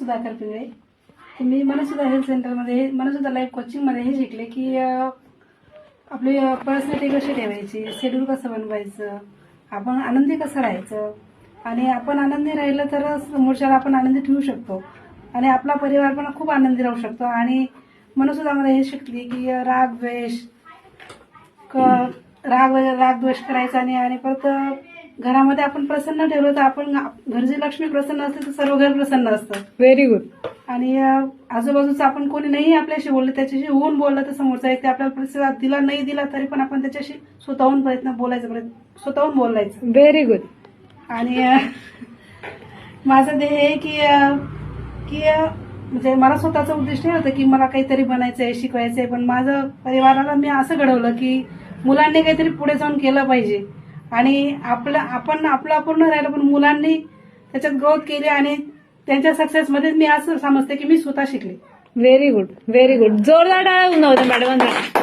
सुधाकर पिंगळे. मी मनसुधा health सेंटरमध्ये मनसुधा life कोचिंगमध्ये हे शिकले की आपली पर्सनॅलिटी कशी ठेवायची, शेड्यूल कसं बनवायचं, आपण आनंदी कसं राहायचं आणि आपण आनंदी राहिलं तर समोरच्याला आपण आनंदी ठेवू शकतो आणि आपला परिवार पण खूप आनंदी राहू शकतो. आणि मनसुधामध्ये हे शिकली की राग द्वेष करायचा आणि परत घरामध्ये आपण प्रसन्न ठेवलं तर आपण घरची लक्ष्मी प्रसन्न असते तर सर्व घर प्रसन्न असतं. Very good. आणि आजूबाजूचं आपण कोणी नाही आपल्याशी बोललं त्याच्याशी होऊन बोललं तर समोरचा व्यक्ती आपल्याला प्रतिसाद दिला नाही दिला तरी पण आपण त्याच्याशी स्वतःहून स्वतःहून बोलायचं. Very good. आणि माझं ध्येय आहे की म्हणजे मला स्वतःचं उद्दिष्ट हे होतं की मला काहीतरी बनायचंय, शिकवायचंय, पण माझं परिवाराला मी असं घडवलं की मुलांनी काहीतरी पुढे जाऊन केलं पाहिजे आणि आपण अपूर्ण राहिलं पण मुलांनी त्याच्यात ग्रोथ केली आणि त्यांच्या सक्सेसमध्ये मी असं समजते की मी स्वतः शिकले. Very good. Very good. जोरदार टाळ्या होऊन मॅडम.